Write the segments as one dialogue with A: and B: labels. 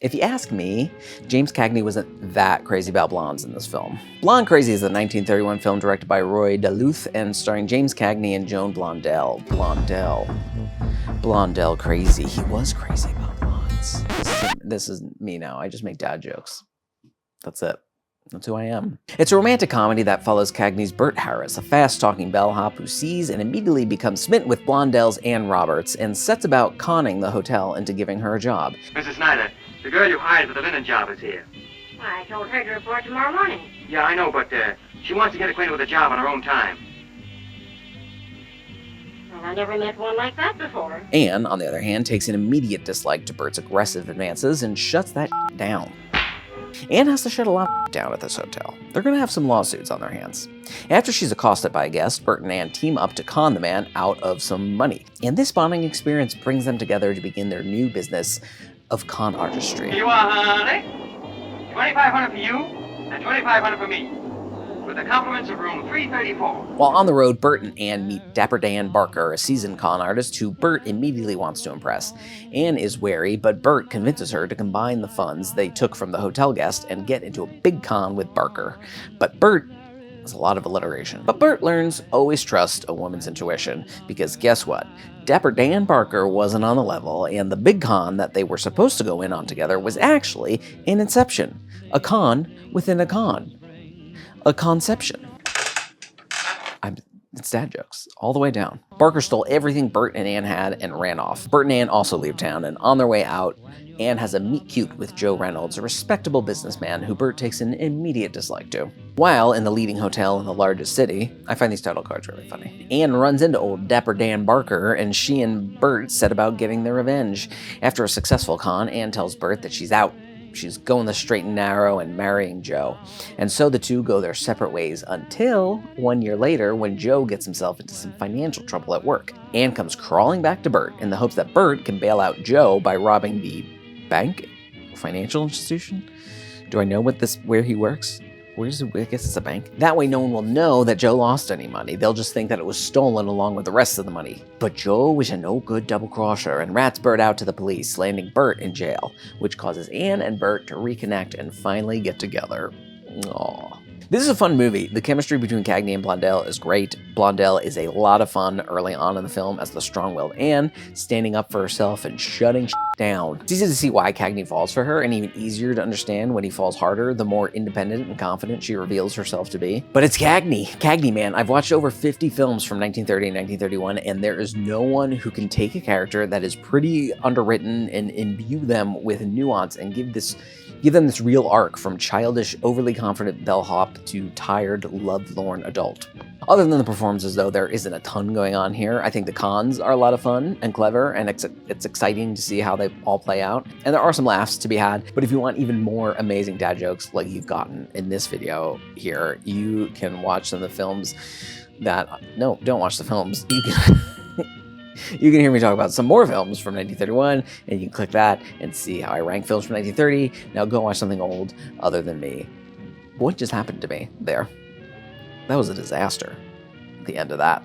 A: If you ask me, James Cagney wasn't that crazy about blondes in this film. Blonde Crazy is a 1931 film directed by Roy Del Ruth and starring James Cagney and Joan Blondell. Blondell crazy. He was crazy about blondes. This is me now. I just make dad jokes. That's it. That's who I am. It's a romantic comedy that follows Cagney's Bert Harris, a fast-talking bellhop who sees and immediately becomes smitten with Blondell's Ann Roberts and sets about conning the hotel into giving her a job.
B: Mrs. Snyder, the girl you hired for the linen job is here.
C: I told her to report tomorrow morning.
B: Yeah, I know, but she wants to get acquainted with the job on her own time.
C: Well, I never met one like that before.
A: Ann, on the other hand, takes an immediate dislike to Bert's aggressive advances and shuts that down. Ann has to shut a lot of down at this hotel. They're going to have some lawsuits on their hands. After she's accosted by a guest, Bert and Ann team up to con the man out of some money. And this bonding experience brings them together to begin their new business of con artistry.
B: Here you are, honey. $2,500 for you and $2,500 for me. With the compliments of room 334.
A: While on the road, Bert and Ann meet Dapper Dan Barker, a seasoned con artist who Bert immediately wants to impress. Ann is wary, but Bert convinces her to combine the funds they took from the hotel guest and get into a big con with Barker. But Bert has a lot of alliteration. But Bert learns always trust a woman's intuition, because guess what? Dapper Dan Barker wasn't on the level, and the big con that they were supposed to go in on together was actually an inception. A con within a con. A conception. It's dad jokes, all the way down. Barker stole everything Bert and Ann had and ran off. Bert and Ann also leave town, and on their way out, Ann has a meet-cute with Joe Reynolds, a respectable businessman who Bert takes an immediate dislike to. While in the leading hotel in the largest city, I find these title cards really funny, Ann runs into old Dapper Dan Barker, and she and Bert set about getting their revenge. After a successful con, Ann tells Bert that she's out. She's going the straight and narrow and marrying Joe. And so the two go their separate ways until 1 year later when Joe gets himself into some financial trouble at work. Ann comes crawling back to Bert in the hopes that Bert can bail out Joe by robbing the bank? Financial institution? Do I know where he works? I guess it's a bank. That way no one will know that Joe lost any money. They'll just think that it was stolen along with the rest of the money. But Joe is a no-good double-crosser and rats Bert out to the police, landing Bert in jail, which causes Ann and Bert to reconnect and finally get together. Aww. This is a fun movie. The chemistry between Cagney and Blondell is great. Blondell is a lot of fun early on in the film as the strong-willed Ann, standing up for herself and shutting down. It's easy to see why Cagney falls for her, and even easier to understand when he falls harder, the more independent and confident she reveals herself to be. But it's Cagney. Cagney, man. I've watched over 50 films from 1930 and 1931, and there is no one who can take a character that is pretty underwritten and imbue them with nuance and give them this real arc from childish, overly confident bellhop to tired, lovelorn adult. Other than the performances, though, there isn't a ton going on here. I think the cons are a lot of fun and clever, and it's exciting to see how they all play out. And there are some laughs to be had, but if you want even more amazing dad jokes like you've gotten in this video here, you can watch some of the films that... No, don't watch the films. You can hear me talk about some more films from 1931, and you can click that and see how I rank films from 1930. Now go watch something old other than me. What just happened to me there? That was a disaster. The end of that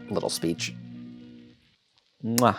A: little speech. Mwah.